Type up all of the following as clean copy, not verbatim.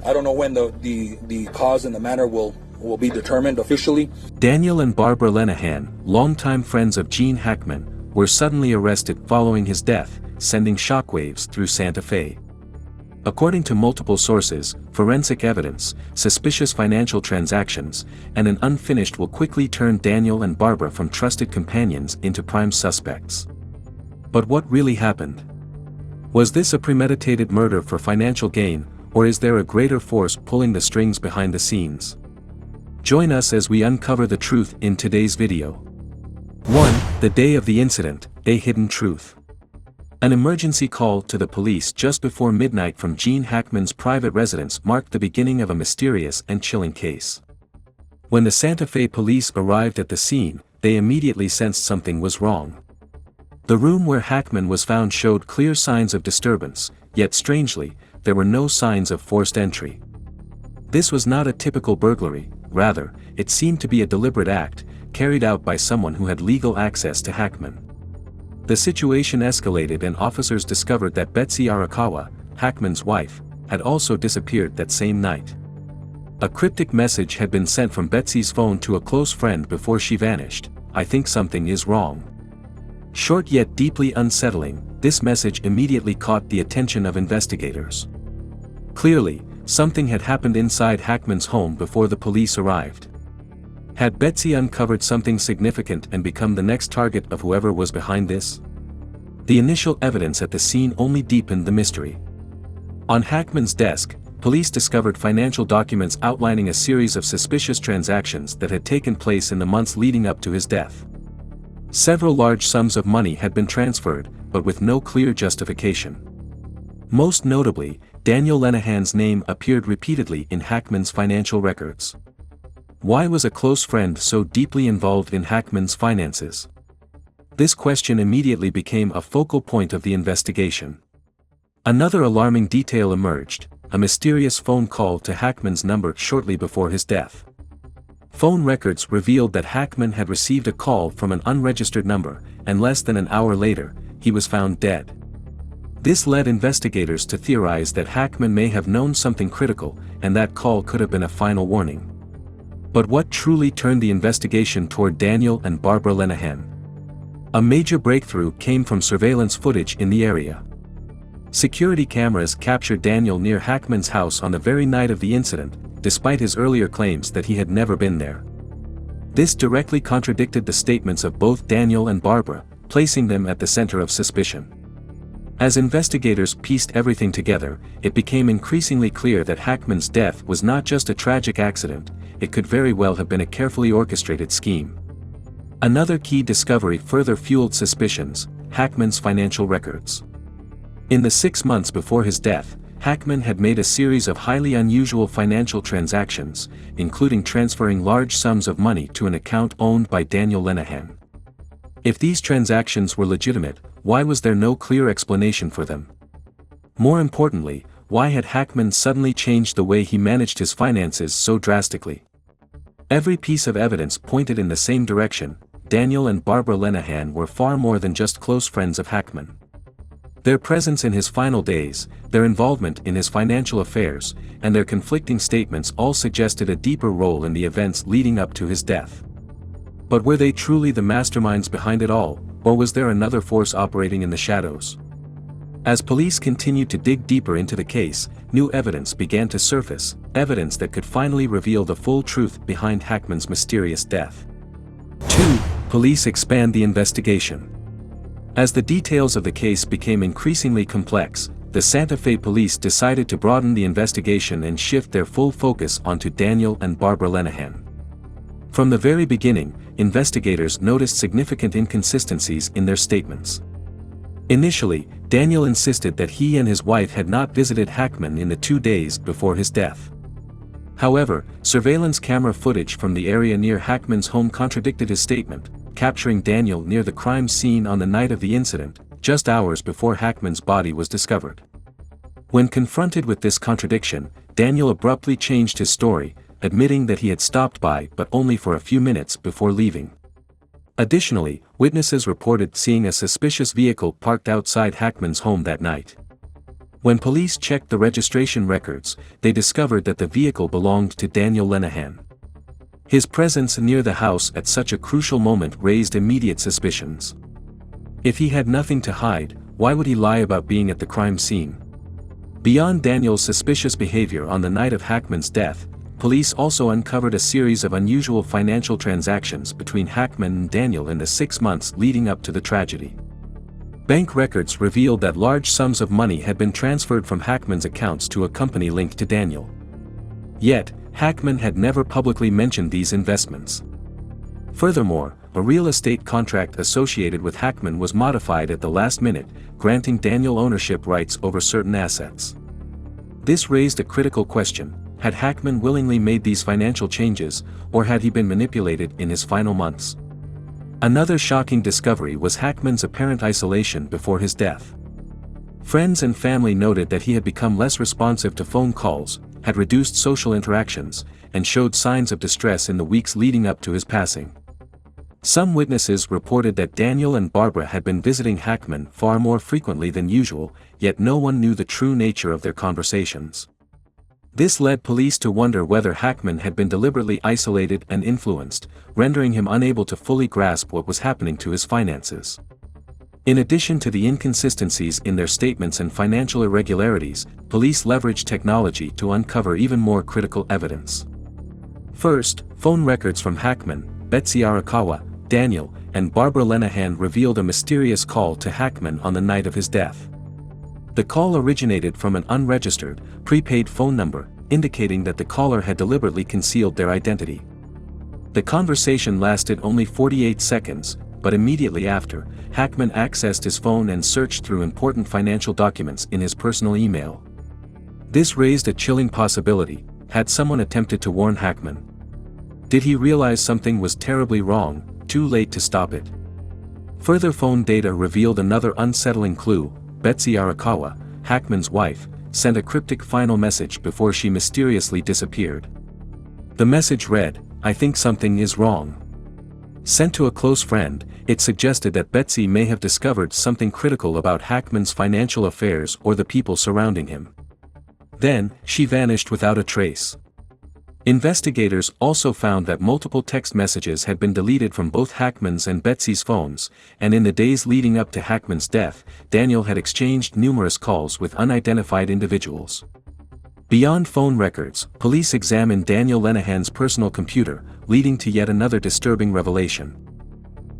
I don't know when the cause and the manner will be determined officially. Daniel and Barbara Lenahan, longtime friends of Gene Hackman, were suddenly arrested following his death, sending shockwaves through Santa Fe. According to multiple sources, forensic evidence, suspicious financial transactions, and an unfinished will quickly turn Daniel and Barbara from trusted companions into prime suspects. But what really happened? Was this a premeditated murder for financial gain, or is there a greater force pulling the strings behind the scenes? Join us as we uncover the truth in today's video. 1. The day of the incident, a hidden truth. An emergency call to the police just before midnight from Gene Hackman's private residence marked the beginning of a mysterious and chilling case. When the Santa Fe police arrived at the scene, they immediately sensed something was wrong. The room where Hackman was found showed clear signs of disturbance, yet strangely, there were no signs of forced entry. This was not a typical burglary, rather, it seemed to be a deliberate act, carried out by someone who had legal access to Hackman. The situation escalated and officers discovered that Betsy Arakawa, Hackman's wife, had also disappeared that same night. A cryptic message had been sent from Betsy's phone to a close friend before she vanished. "I think something is wrong." Short yet deeply unsettling, this message immediately caught the attention of investigators. Clearly, something had happened inside Hackman's home before the police arrived. Had Betsy uncovered something significant and become the next target of whoever was behind this? The initial evidence at the scene only deepened the mystery. On Hackman's desk, police discovered financial documents outlining a series of suspicious transactions that had taken place in the months leading up to his death. Several large sums of money had been transferred, but with no clear justification. Most notably, Daniel Lenahan's name appeared repeatedly in Hackman's financial records. Why was a close friend so deeply involved in Hackman's finances? This question immediately became a focal point of the investigation. Another alarming detail emerged: a mysterious phone call to Hackman's number shortly before his death. Phone records revealed that Hackman had received a call from an unregistered number, and less than an hour later, he was found dead. This led investigators to theorize that Hackman may have known something critical, and that call could have been a final warning. But what truly turned the investigation toward Daniel and Barbara Lenahan? A major breakthrough came from surveillance footage in the area. Security cameras captured Daniel near Hackman's house on the very night of the incident, despite his earlier claims that he had never been there. This directly contradicted the statements of both Daniel and Barbara, placing them at the center of suspicion. As investigators pieced everything together, it became increasingly clear that Hackman's death was not just a tragic accident, it could very well have been a carefully orchestrated scheme. Another key discovery further fueled suspicions: Hackman's financial records. In the 6 months before his death, Hackman had made a series of highly unusual financial transactions, including transferring large sums of money to an account owned by Daniel Lenahan. If these transactions were legitimate, why was there no clear explanation for them? More importantly, why had Hackman suddenly changed the way he managed his finances so drastically? Every piece of evidence pointed in the same direction: Daniel and Barbara Lenahan were far more than just close friends of Hackman. Their presence in his final days, their involvement in his financial affairs, and their conflicting statements all suggested a deeper role in the events leading up to his death. But were they truly the masterminds behind it all, or was there another force operating in the shadows? As police continued to dig deeper into the case, new evidence began to surface, evidence that could finally reveal the full truth behind Hackman's mysterious death. 2. Police expand the investigation. As the details of the case became increasingly complex, the Santa Fe police decided to broaden the investigation and shift their full focus onto Daniel and Barbara Lenahan. From the very beginning, investigators noticed significant inconsistencies in their statements. Initially, Daniel insisted that he and his wife had not visited Hackman in the 2 days before his death. However, surveillance camera footage from the area near Hackman's home contradicted his statement, capturing Daniel near the crime scene on the night of the incident, just hours before Hackman's body was discovered. When confronted with this contradiction, Daniel abruptly changed his story, admitting that he had stopped by but only for a few minutes before leaving. Additionally, witnesses reported seeing a suspicious vehicle parked outside Hackman's home that night. When police checked the registration records, they discovered that the vehicle belonged to Daniel Lenihan. His presence near the house at such a crucial moment raised immediate suspicions. If he had nothing to hide, why would he lie about being at the crime scene? Beyond Daniel's suspicious behavior on the night of Hackman's death, police also uncovered a series of unusual financial transactions between Hackman and Daniel in the 6 months leading up to the tragedy. Bank records revealed that large sums of money had been transferred from Hackman's accounts to a company linked to Daniel. Yet, Hackman had never publicly mentioned these investments. Furthermore, a real estate contract associated with Hackman was modified at the last minute, granting Daniel ownership rights over certain assets. This raised a critical question: had Hackman willingly made these financial changes, or had he been manipulated in his final months? Another shocking discovery was Hackman's apparent isolation before his death. Friends and family noted that he had become less responsive to phone calls, had reduced social interactions, and showed signs of distress in the weeks leading up to his passing. Some witnesses reported that Daniel and Barbara had been visiting Hackman far more frequently than usual, yet no one knew the true nature of their conversations. This led police to wonder whether Hackman had been deliberately isolated and influenced, rendering him unable to fully grasp what was happening to his finances. In addition to the inconsistencies in their statements and financial irregularities, police leveraged technology to uncover even more critical evidence. First, phone records from Hackman, Betsy Arakawa, Daniel, and Barbara Lenihan revealed a mysterious call to Hackman on the night of his death. The call originated from an unregistered, prepaid phone number, indicating that the caller had deliberately concealed their identity. The conversation lasted only 48 seconds, but immediately after, Hackman accessed his phone and searched through important financial documents in his personal email. This raised a chilling possibility: had someone attempted to warn Hackman? Did he realize something was terribly wrong, too late to stop it? Further phone data revealed another unsettling clue: Betsy Arakawa, Hackman's wife, sent a cryptic final message before she mysteriously disappeared. The message read, "I think something is wrong." Sent to a close friend, it suggested that Betsy may have discovered something critical about Hackman's financial affairs or the people surrounding him. Then, she vanished without a trace. Investigators also found that multiple text messages had been deleted from both Hackman's and Betsy's phones, and in the days leading up to Hackman's death, Daniel had exchanged numerous calls with unidentified individuals. Beyond phone records, police examined Daniel Lenihan's personal computer, leading to yet another disturbing revelation.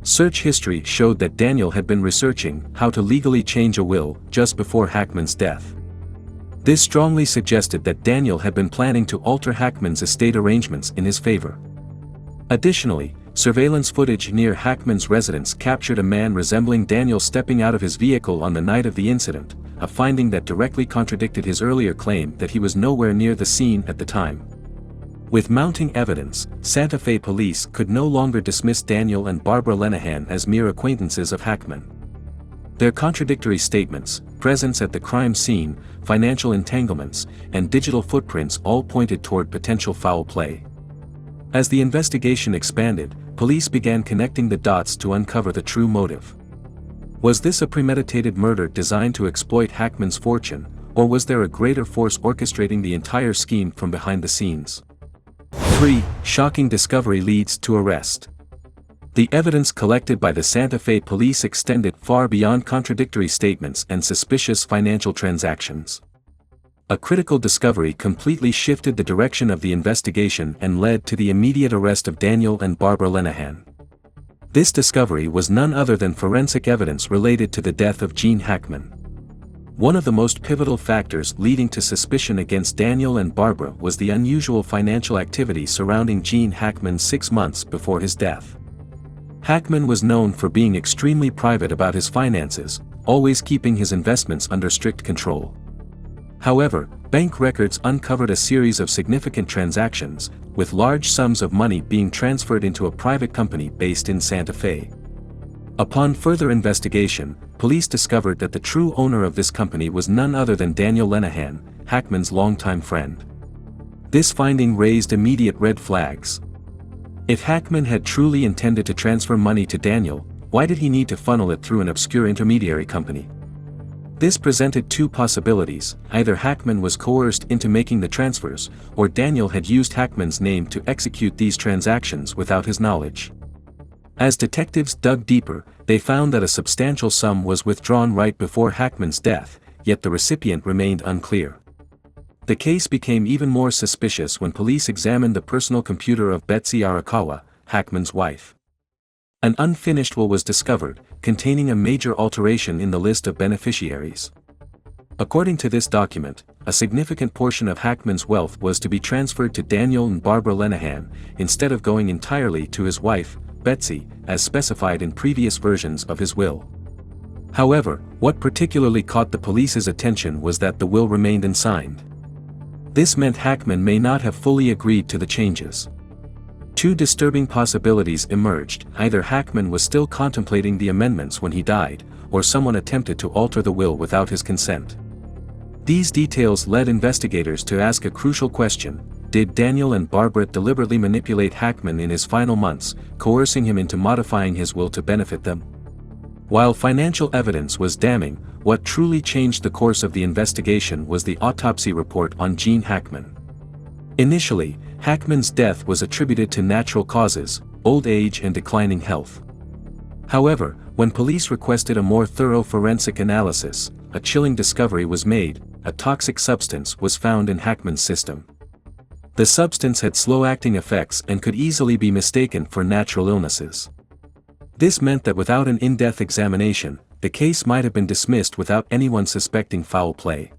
Search history showed that Daniel had been researching how to legally change a will just before Hackman's death. This strongly suggested that Daniel had been planning to alter Hackman's estate arrangements in his favor. Additionally, surveillance footage near Hackman's residence captured a man resembling Daniel stepping out of his vehicle on the night of the incident, a finding that directly contradicted his earlier claim that he was nowhere near the scene at the time. With mounting evidence, Santa Fe police could no longer dismiss Daniel and Barbara Lenihan as mere acquaintances of Hackman. Their contradictory statements, presence at the crime scene, financial entanglements, and digital footprints all pointed toward potential foul play. As the investigation expanded, police began connecting the dots to uncover the true motive. Was this a premeditated murder designed to exploit Hackman's fortune, or was there a greater force orchestrating the entire scheme from behind the scenes? 3. Shocking discovery leads to arrest. The evidence collected by the Santa Fe police extended far beyond contradictory statements and suspicious financial transactions. A critical discovery completely shifted the direction of the investigation and led to the immediate arrest of Daniel and Barbara Lenihan. This discovery was none other than forensic evidence related to the death of Gene Hackman. One of the most pivotal factors leading to suspicion against Daniel and Barbara was the unusual financial activity surrounding Gene Hackman 6 months before his death. Hackman was known for being extremely private about his finances, always keeping his investments under strict control. However, bank records uncovered a series of significant transactions, with large sums of money being transferred into a private company based in Santa Fe. Upon further investigation, police discovered that the true owner of this company was none other than Daniel Lenihan, Hackman's longtime friend. This finding raised immediate red flags. If Hackman had truly intended to transfer money to Daniel, why did he need to funnel it through an obscure intermediary company? This presented two possibilities: either Hackman was coerced into making the transfers, or Daniel had used Hackman's name to execute these transactions without his knowledge. As detectives dug deeper, they found that a substantial sum was withdrawn right before Hackman's death, yet the recipient remained unclear. The case became even more suspicious when police examined the personal computer of Betsy Arakawa, Hackman's wife. An unfinished will was discovered, containing a major alteration in the list of beneficiaries. According to this document, a significant portion of Hackman's wealth was to be transferred to Daniel and Barbara Lenahan, instead of going entirely to his wife, Betsy, as specified in previous versions of his will. However, what particularly caught the police's attention was that the will remained unsigned. This meant Hackman may not have fully agreed to the changes. Two disturbing possibilities emerged: either Hackman was still contemplating the amendments when he died, or someone attempted to alter the will without his consent. These details led investigators to ask a crucial question: did Daniel and Barbara deliberately manipulate Hackman in his final months, coercing him into modifying his will to benefit them? While financial evidence was damning, what truly changed the course of the investigation was the autopsy report on Gene Hackman. Initially, Hackman's death was attributed to natural causes, old age and declining health. However, when police requested a more thorough forensic analysis, a chilling discovery was made: a toxic substance was found in Hackman's system. The substance had slow-acting effects and could easily be mistaken for natural illnesses. This meant that without an in-depth examination, the case might have been dismissed without anyone suspecting foul play.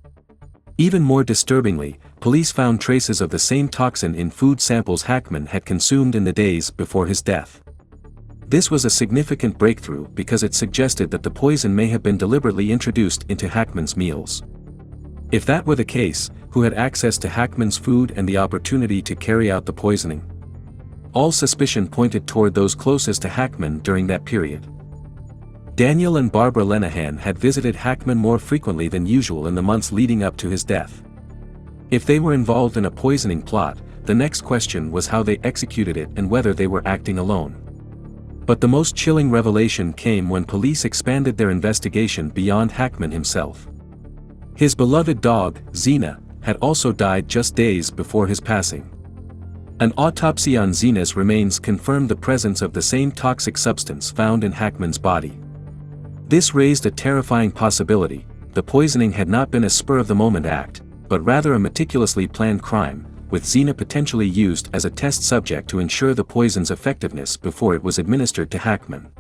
Even more disturbingly, police found traces of the same toxin in food samples Hackman had consumed in the days before his death. This was a significant breakthrough because it suggested that the poison may have been deliberately introduced into Hackman's meals. If that were the case, who had access to Hackman's food and the opportunity to carry out the poisoning? All suspicion pointed toward those closest to Hackman during that period. Daniel and Barbara Lenahan had visited Hackman more frequently than usual in the months leading up to his death. If they were involved in a poisoning plot, the next question was how they executed it and whether they were acting alone. But the most chilling revelation came when police expanded their investigation beyond Hackman himself. His beloved dog, Xena, had also died just days before his passing. An autopsy on Xena's remains confirmed the presence of the same toxic substance found in Hackman's body. This raised a terrifying possibility: the poisoning had not been a spur-of-the-moment act, but rather a meticulously planned crime, with Xena potentially used as a test subject to ensure the poison's effectiveness before it was administered to Hackman.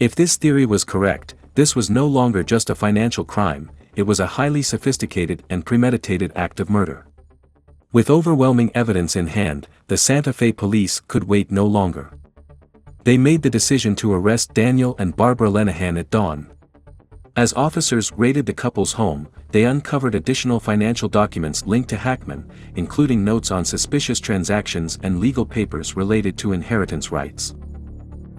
If this theory was correct, this was no longer just a financial crime, it was a highly sophisticated and premeditated act of murder. With overwhelming evidence in hand, the Santa Fe police could wait no longer. They made the decision to arrest Daniel and Barbara Lenahan at dawn. As officers raided the couple's home, they uncovered additional financial documents linked to Hackman, including notes on suspicious transactions and legal papers related to inheritance rights.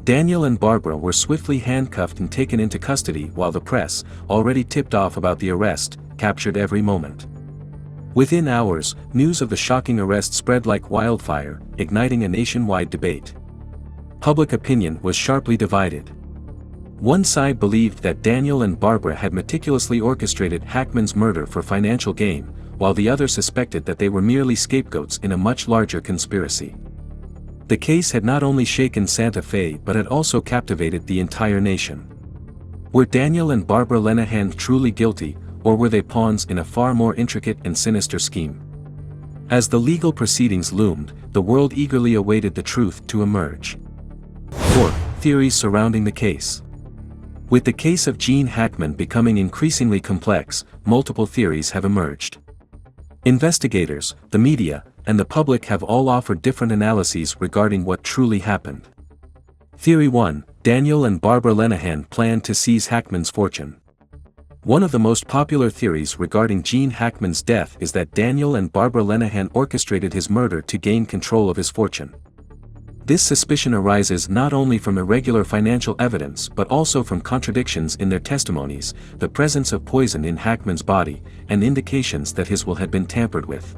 Daniel and Barbara were swiftly handcuffed and taken into custody while the press, already tipped off about the arrest, captured every moment. Within hours, news of the shocking arrest spread like wildfire, igniting a nationwide debate. Public opinion was sharply divided. One side believed that Daniel and Barbara had meticulously orchestrated Hackman's murder for financial gain, while the other suspected that they were merely scapegoats in a much larger conspiracy. The case had not only shaken Santa Fe but had also captivated the entire nation. Were Daniel and Barbara Lenahan truly guilty, or were they pawns in a far more intricate and sinister scheme? As the legal proceedings loomed, the world eagerly awaited the truth to emerge. 4. Theories surrounding the case. With the case of Gene Hackman becoming increasingly complex, multiple theories have emerged. Investigators, the media, and the public have all offered different analyses regarding what truly happened. Theory 1: Daniel and Barbara Lenahan planned to seize Hackman's fortune. One of the most popular theories regarding Gene Hackman's death is that Daniel and Barbara Lenahan orchestrated his murder to gain control of his fortune. This suspicion arises not only from irregular financial evidence but also from contradictions in their testimonies, the presence of poison in Hackman's body, and indications that his will had been tampered with.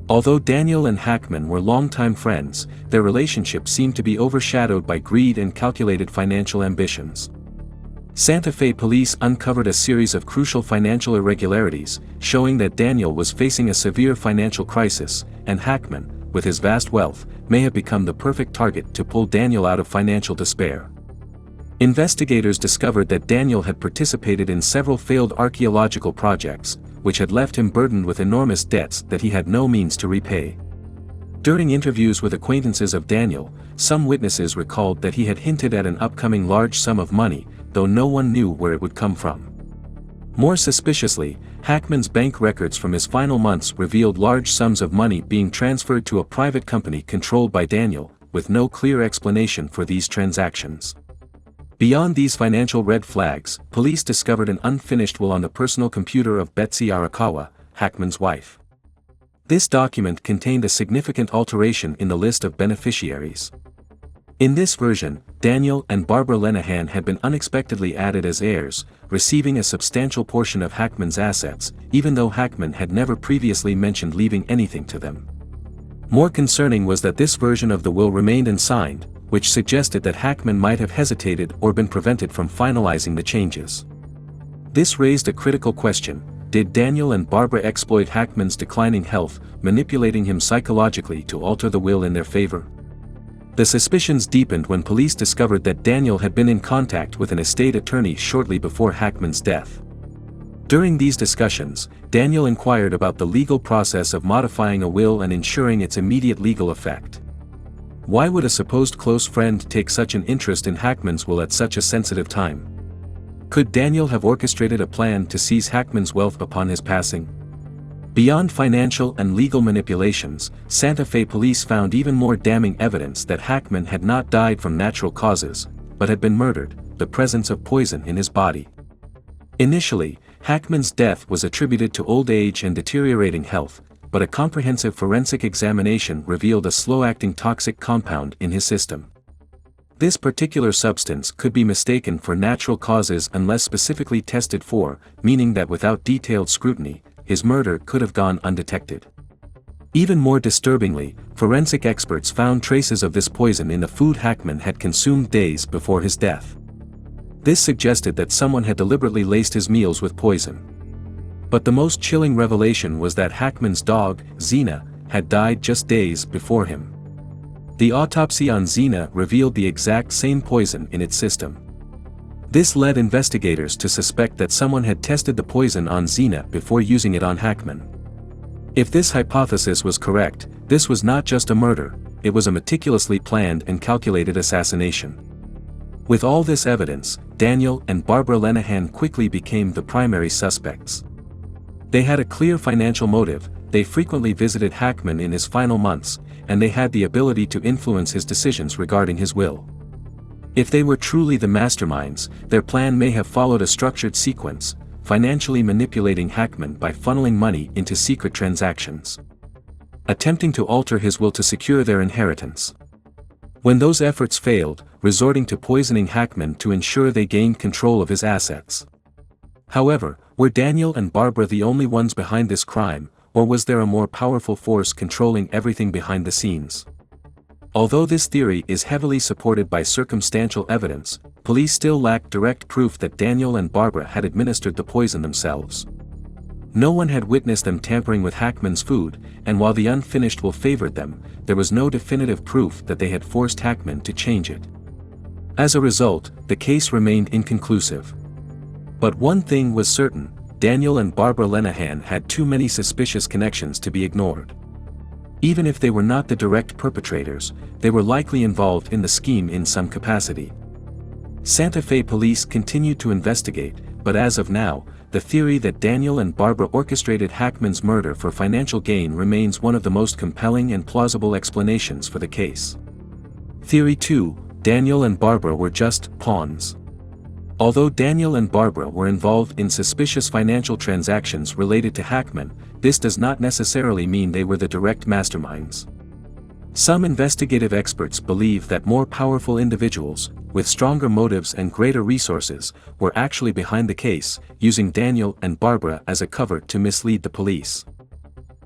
Although Daniel and Hackman were longtime friends, their relationship seemed to be overshadowed by greed and calculated financial ambitions. Santa Fe police uncovered a series of crucial financial irregularities, showing that Daniel was facing a severe financial crisis, and Hackman, with his vast wealth, may have become the perfect target to pull Daniel out of financial despair. Investigators discovered that Daniel had participated in several failed archaeological projects, which had left him burdened with enormous debts that he had no means to repay. During interviews with acquaintances of Daniel, some witnesses recalled that he had hinted at an upcoming large sum of money, though no one knew where it would come from. More suspiciously, Hackman's bank records from his final months revealed large sums of money being transferred to a private company controlled by Daniel, with no clear explanation for these transactions. Beyond these financial red flags, police discovered an unfinished will on the personal computer of Betsy Arakawa, Hackman's wife. This document contained a significant alteration in the list of beneficiaries. In this version, Daniel and Barbara Lenahan had been unexpectedly added as heirs, receiving a substantial portion of Hackman's assets, even though Hackman had never previously mentioned leaving anything to them. More concerning was that this version of the will remained unsigned, which suggested that Hackman might have hesitated or been prevented from finalizing the changes. This raised a critical question: did Daniel and Barbara exploit Hackman's declining health, manipulating him psychologically to alter the will in their favor? The suspicions deepened when police discovered that Daniel had been in contact with an estate attorney shortly before Hackman's death. During these discussions, Daniel inquired about the legal process of modifying a will and ensuring its immediate legal effect. Why would a supposed close friend take such an interest in Hackman's will at such a sensitive time? Could Daniel have orchestrated a plan to seize Hackman's wealth upon his passing? Beyond financial and legal manipulations, Santa Fe police found even more damning evidence that Hackman had not died from natural causes, but had been murdered, the presence of poison in his body. Initially, Hackman's death was attributed to old age and deteriorating health, but a comprehensive forensic examination revealed a slow-acting toxic compound in his system. This particular substance could be mistaken for natural causes unless specifically tested for, meaning that without detailed scrutiny, his murder could have gone undetected. Even more disturbingly, forensic experts found traces of this poison in the food Hackman had consumed days before his death. This suggested that someone had deliberately laced his meals with poison. But the most chilling revelation was that Hackman's dog, Xena, had died just days before him. The autopsy on Xena revealed the exact same poison in its system. This led investigators to suspect that someone had tested the poison on Xena before using it on Hackman. If this hypothesis was correct, this was not just a murder, it was a meticulously planned and calculated assassination. With all this evidence, Daniel and Barbara Lenahan quickly became the primary suspects. They had a clear financial motive, they frequently visited Hackman in his final months, and they had the ability to influence his decisions regarding his will. If they were truly the masterminds, their plan may have followed a structured sequence, financially manipulating Hackman by funneling money into secret transactions, attempting to alter his will to secure their inheritance. When those efforts failed, resorting to poisoning Hackman to ensure they gained control of his assets. However, were Daniel and Barbara the only ones behind this crime, or was there a more powerful force controlling everything behind the scenes? Although this theory is heavily supported by circumstantial evidence, police still lack direct proof that Daniel and Barbara had administered the poison themselves. No one had witnessed them tampering with Hackman's food, and while the unfinished will favored them, there was no definitive proof that they had forced Hackman to change it. As a result, the case remained inconclusive. But one thing was certain: Daniel and Barbara Lenahan had too many suspicious connections to be ignored. Even if they were not the direct perpetrators, they were likely involved in the scheme in some capacity. Santa Fe police continued to investigate, but as of now, the theory that Daniel and Barbara orchestrated Hackman's murder for financial gain remains one of the most compelling and plausible explanations for the case. Theory 2: Daniel and Barbara were just pawns. Although Daniel and Barbara were involved in suspicious financial transactions related to Hackman, this does not necessarily mean they were the direct masterminds. Some investigative experts believe that more powerful individuals, with stronger motives and greater resources, were actually behind the case, using Daniel and Barbara as a cover to mislead the police.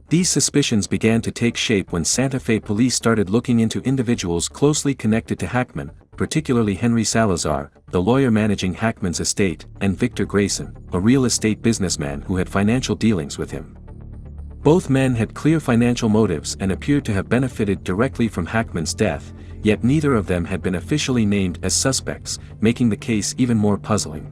These suspicions began to take shape when Santa Fe police started looking into individuals closely connected to Hackman, particularly Henry Salazar, the lawyer managing Hackman's estate, and Victor Grayson, a real estate businessman who had financial dealings with him. Both men had clear financial motives and appeared to have benefited directly from Hackman's death, yet neither of them had been officially named as suspects, making the case even more puzzling.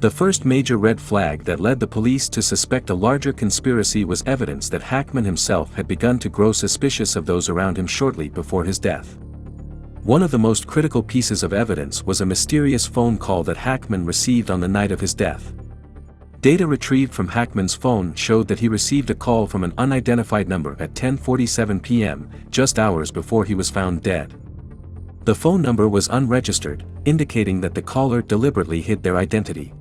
The first major red flag that led the police to suspect a larger conspiracy was evidence that Hackman himself had begun to grow suspicious of those around him shortly before his death. One of the most critical pieces of evidence was a mysterious phone call that Hackman received on the night of his death. Data retrieved from Hackman's phone showed that he received a call from an unidentified number at 10:47 p.m., just hours before he was found dead. The phone number was unregistered, indicating that the caller deliberately hid their identity.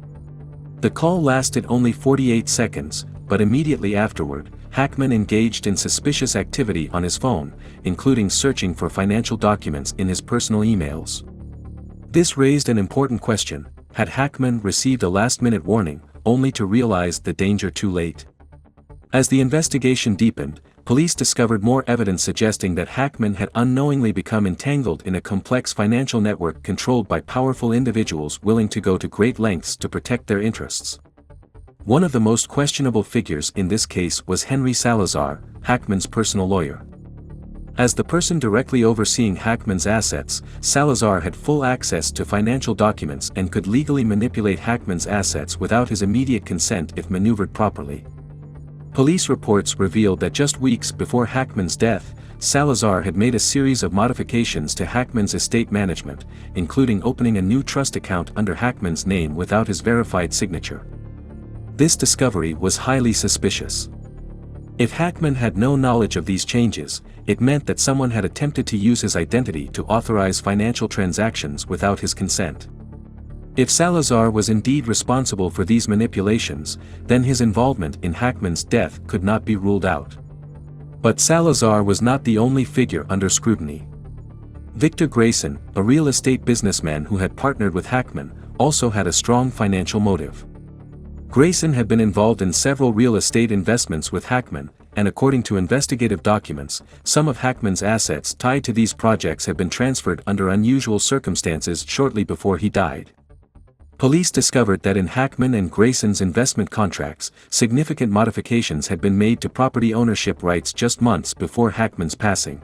The call lasted only 48 seconds, but immediately afterward, Hackman engaged in suspicious activity on his phone, including searching for financial documents in his personal emails. This raised an important question: had Hackman received a last-minute warning, only to realize the danger too late? As the investigation deepened, police discovered more evidence suggesting that Hackman had unknowingly become entangled in a complex financial network controlled by powerful individuals willing to go to great lengths to protect their interests. One of the most questionable figures in this case was Henry Salazar, Hackman's personal lawyer. As the person directly overseeing Hackman's assets, Salazar had full access to financial documents and could legally manipulate Hackman's assets without his immediate consent if maneuvered properly. Police reports revealed that just weeks before Hackman's death, Salazar had made a series of modifications to Hackman's estate management, including opening a new trust account under Hackman's name without his verified signature. This discovery was highly suspicious. If Hackman had no knowledge of these changes, it meant that someone had attempted to use his identity to authorize financial transactions without his consent. If Salazar was indeed responsible for these manipulations, then his involvement in Hackman's death could not be ruled out. But Salazar was not the only figure under scrutiny. Victor Grayson, a real estate businessman who had partnered with Hackman, also had a strong financial motive. Grayson had been involved in several real estate investments with Hackman, and according to investigative documents, some of Hackman's assets tied to these projects had been transferred under unusual circumstances shortly before he died. Police discovered that in Hackman and Grayson's investment contracts, significant modifications had been made to property ownership rights just months before Hackman's passing.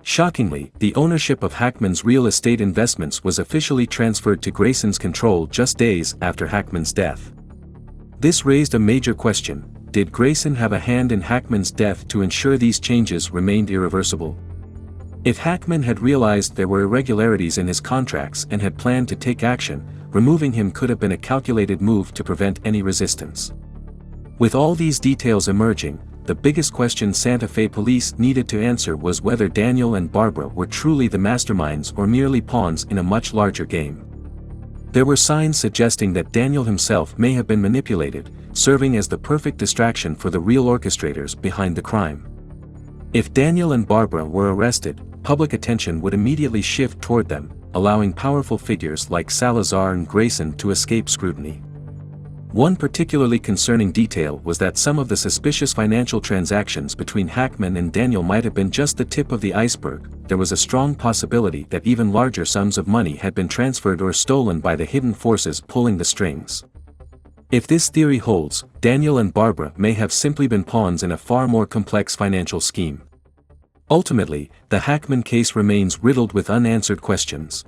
Shockingly, the ownership of Hackman's real estate investments was officially transferred to Grayson's control just days after Hackman's death. This raised a major question: did Grayson have a hand in Hackman's death to ensure these changes remained irreversible? If Hackman had realized there were irregularities in his contracts and had planned to take action, removing him could have been a calculated move to prevent any resistance. With all these details emerging, the biggest question Santa Fe police needed to answer was whether Daniel and Barbara were truly the masterminds or merely pawns in a much larger game. There were signs suggesting that Daniel himself may have been manipulated, serving as the perfect distraction for the real orchestrators behind the crime. If Daniel and Barbara were arrested, public attention would immediately shift toward them, allowing powerful figures like Salazar and Grayson to escape scrutiny. One particularly concerning detail was that some of the suspicious financial transactions between Hackman and Daniel might have been just the tip of the iceberg. There was a strong possibility that even larger sums of money had been transferred or stolen by the hidden forces pulling the strings. If this theory holds, Daniel and Barbara may have simply been pawns in a far more complex financial scheme. Ultimately, the Hackman case remains riddled with unanswered questions.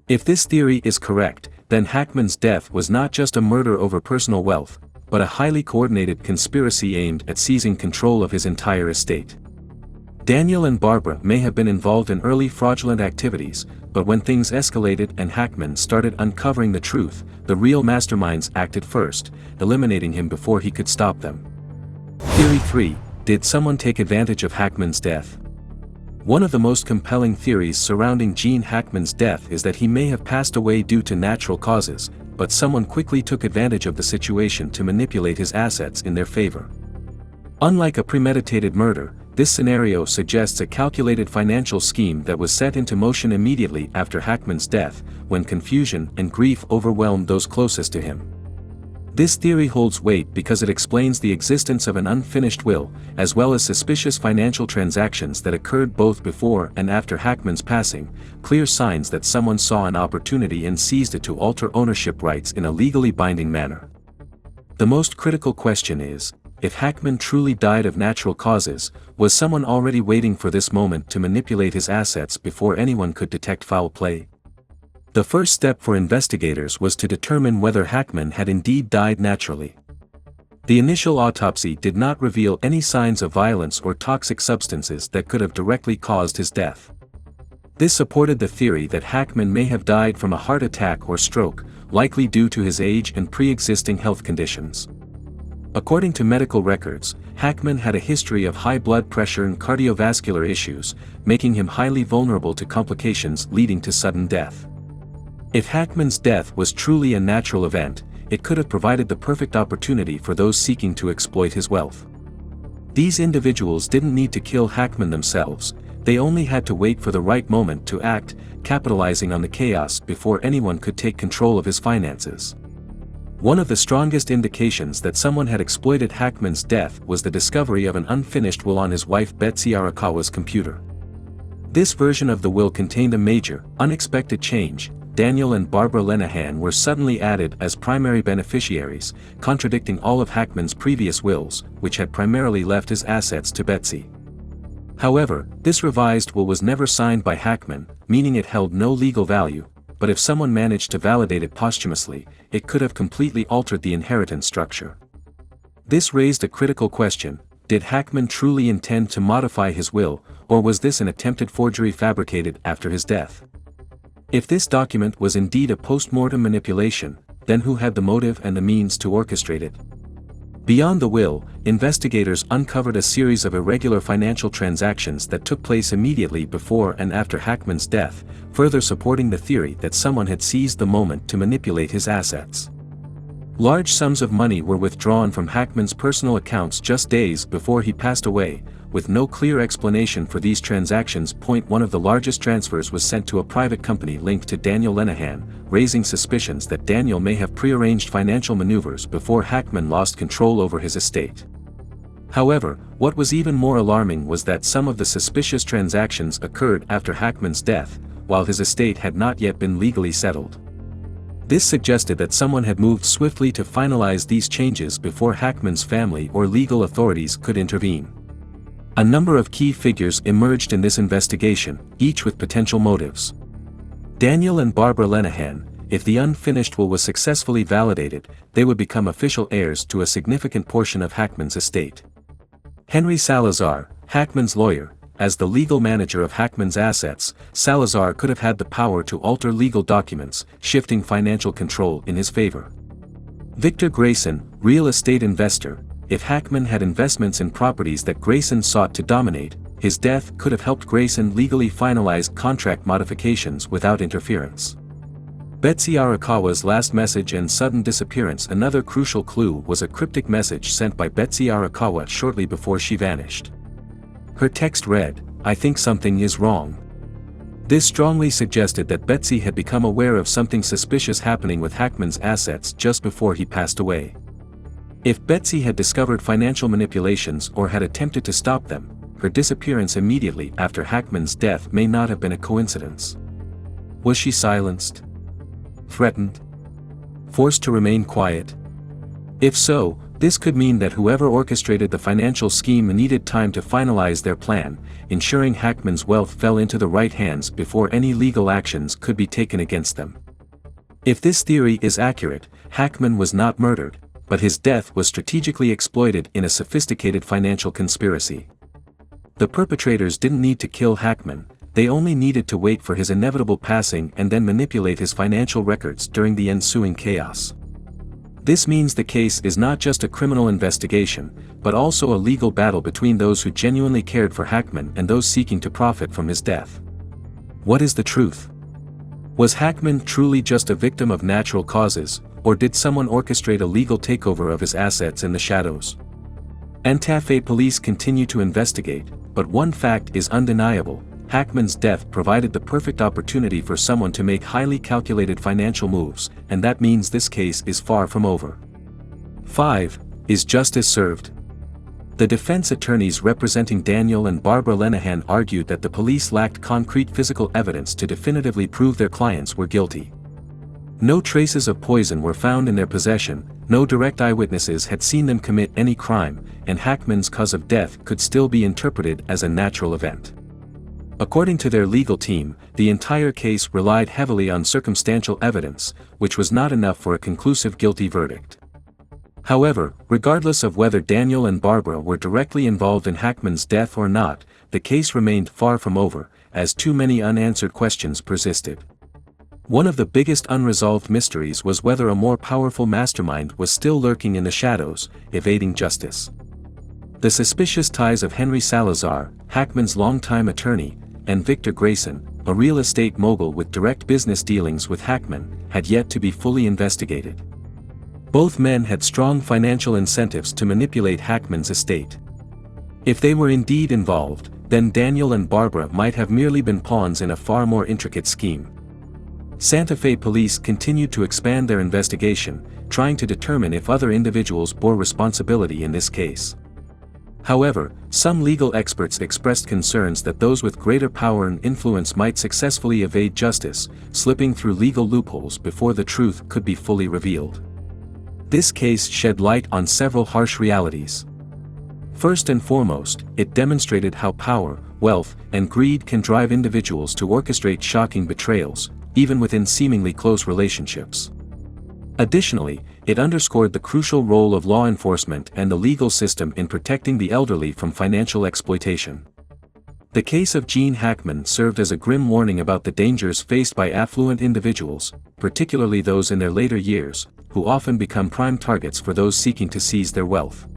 If this theory is correct, then Hackman's death was not just a murder over personal wealth, but a highly coordinated conspiracy aimed at seizing control of his entire estate. Daniel and Barbara may have been involved in early fraudulent activities, but when things escalated and Hackman started uncovering the truth, the real masterminds acted first, eliminating him before he could stop them. Theory 3. Did someone take advantage of Hackman's death? One of the most compelling theories surrounding Gene Hackman's death is that he may have passed away due to natural causes, but someone quickly took advantage of the situation to manipulate his assets in their favor. Unlike a premeditated murder, this scenario suggests a calculated financial scheme that was set into motion immediately after Hackman's death, when confusion and grief overwhelmed those closest to him. This theory holds weight because it explains the existence of an unfinished will, as well as suspicious financial transactions that occurred both before and after Hackman's passing, clear signs that someone saw an opportunity and seized it to alter ownership rights in a legally binding manner. The most critical question is, if Hackman truly died of natural causes, was someone already waiting for this moment to manipulate his assets before anyone could detect foul play? The first step for investigators was to determine whether Hackman had indeed died naturally. The initial autopsy did not reveal any signs of violence or toxic substances that could have directly caused his death. This supported the theory that Hackman may have died from a heart attack or stroke, likely due to his age and pre-existing health conditions. According to medical records, Hackman had a history of high blood pressure and cardiovascular issues, making him highly vulnerable to complications leading to sudden death. If Hackman's death was truly a natural event, it could have provided the perfect opportunity for those seeking to exploit his wealth. These individuals didn't need to kill Hackman themselves, they only had to wait for the right moment to act, capitalizing on the chaos before anyone could take control of his finances. One of the strongest indications that someone had exploited Hackman's death was the discovery of an unfinished will on his wife Betsy Arakawa's computer. This version of the will contained a major, unexpected change. Daniel and Barbara Lenahan were suddenly added as primary beneficiaries, contradicting all of Hackman's previous wills, which had primarily left his assets to Betsy. However, this revised will was never signed by Hackman, meaning it held no legal value, but if someone managed to validate it posthumously, it could have completely altered the inheritance structure. This raised a critical question: did Hackman truly intend to modify his will, or was this an attempted forgery fabricated after his death? If this document was indeed a post-mortem manipulation, then who had the motive and the means to orchestrate it? Beyond the will, investigators uncovered a series of irregular financial transactions that took place immediately before and after Hackman's death, further supporting the theory that someone had seized the moment to manipulate his assets. Large sums of money were withdrawn from Hackman's personal accounts just days before he passed away, with no clear explanation for these transactions. One of the largest transfers was sent to a private company linked to Daniel Lenahan, raising suspicions that Daniel may have prearranged financial maneuvers before Hackman lost control over his estate. However, what was even more alarming was that some of the suspicious transactions occurred after Hackman's death, while his estate had not yet been legally settled. This suggested that someone had moved swiftly to finalize these changes before Hackman's family or legal authorities could intervene. A number of key figures emerged in this investigation, each with potential motives. Daniel and Barbara Lenahan. If the unfinished will was successfully validated, they would become official heirs to a significant portion of Hackman's estate. Henry Salazar, Hackman's lawyer. As the legal manager of Hackman's assets, Salazar could have had the power to alter legal documents, shifting financial control in his favor. Victor Grayson, real estate investor. If Hackman had investments in properties that Grayson sought to dominate, his death could have helped Grayson legally finalize contract modifications without interference. Betsy Arakawa's last message and sudden disappearance. Another crucial clue was a cryptic message sent by Betsy Arakawa shortly before she vanished. Her text read, "I think something is wrong." This strongly suggested that Betsy had become aware of something suspicious happening with Hackman's assets just before he passed away. If Betsy had discovered financial manipulations or had attempted to stop them, her disappearance immediately after Hackman's death may not have been a coincidence. Was she silenced? Threatened? Forced to remain quiet? If so, this could mean that whoever orchestrated the financial scheme needed time to finalize their plan, ensuring Hackman's wealth fell into the right hands before any legal actions could be taken against them. If this theory is accurate, Hackman was not murdered, but his death was strategically exploited in a sophisticated financial conspiracy. The perpetrators didn't need to kill Hackman, they only needed to wait for his inevitable passing and then manipulate his financial records during the ensuing chaos. This means the case is not just a criminal investigation, but also a legal battle between those who genuinely cared for Hackman and those seeking to profit from his death. What is the truth? Was Hackman truly just a victim of natural causes, or did someone orchestrate a legal takeover of his assets in the shadows? Antafe police continue to investigate, but one fact is undeniable: Hackman's death provided the perfect opportunity for someone to make highly calculated financial moves, and that means this case is far from over. 5. Is justice served? The defense attorneys representing Daniel and Barbara Lenihan argued that the police lacked concrete physical evidence to definitively prove their clients were guilty. No traces of poison were found in their possession, no direct eyewitnesses had seen them commit any crime, and Hackman's cause of death could still be interpreted as a natural event. According to their legal team, the entire case relied heavily on circumstantial evidence, which was not enough for a conclusive guilty verdict. However, regardless of whether Daniel and Barbara were directly involved in Hackman's death or not, the case remained far from over, as too many unanswered questions persisted. One of the biggest unresolved mysteries was whether a more powerful mastermind was still lurking in the shadows, evading justice. The suspicious ties of Henry Salazar, Hackman's longtime attorney, and Victor Grayson, a real estate mogul with direct business dealings with Hackman, had yet to be fully investigated. Both men had strong financial incentives to manipulate Hackman's estate. If they were indeed involved, then Daniel and Barbara might have merely been pawns in a far more intricate scheme. Santa Fe police continued to expand their investigation, trying to determine if other individuals bore responsibility in this case. However, some legal experts expressed concerns that those with greater power and influence might successfully evade justice, slipping through legal loopholes before the truth could be fully revealed. This case shed light on several harsh realities. First and foremost, it demonstrated how power, wealth, and greed can drive individuals to orchestrate shocking betrayals, even within seemingly close relationships. Additionally, it underscored the crucial role of law enforcement and the legal system in protecting the elderly from financial exploitation. The case of Gene Hackman served as a grim warning about the dangers faced by affluent individuals, particularly those in their later years, who often become prime targets for those seeking to seize their wealth.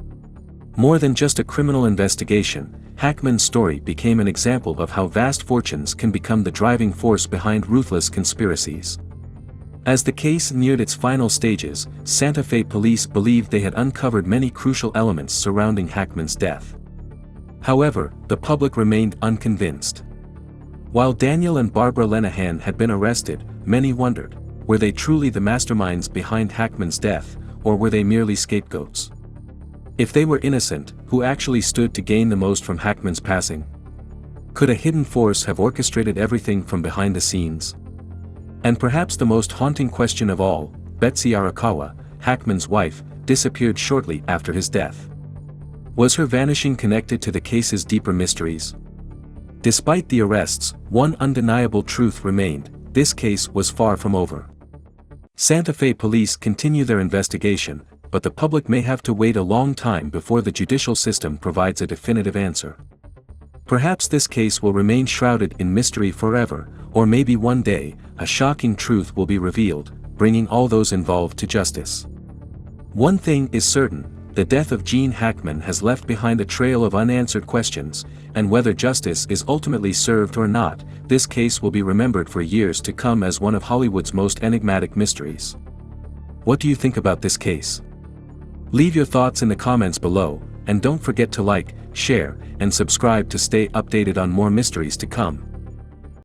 More than just a criminal investigation, Hackman's story became an example of how vast fortunes can become the driving force behind ruthless conspiracies. As the case neared its final stages, Santa Fe police believed they had uncovered many crucial elements surrounding Hackman's death. However, the public remained unconvinced. While Daniel and Barbara Lenihan had been arrested, many wondered, were they truly the masterminds behind Hackman's death, or were they merely scapegoats? If they were innocent, who actually stood to gain the most from Hackman's passing? Could a hidden force have orchestrated everything from behind the scenes? And perhaps the most haunting question of all, Betsy Arakawa, Hackman's wife, disappeared shortly after his death. Was her vanishing connected to the case's deeper mysteries? Despite the arrests, one undeniable truth remained: this case was far from over. Santa Fe police continue their investigation, but the public may have to wait a long time before the judicial system provides a definitive answer. Perhaps this case will remain shrouded in mystery forever, or maybe one day, a shocking truth will be revealed, bringing all those involved to justice. One thing is certain: the death of Gene Hackman has left behind a trail of unanswered questions, and whether justice is ultimately served or not, this case will be remembered for years to come as one of Hollywood's most enigmatic mysteries. What do you think about this case? Leave your thoughts in the comments below, and don't forget to like, share, and subscribe to stay updated on more mysteries to come.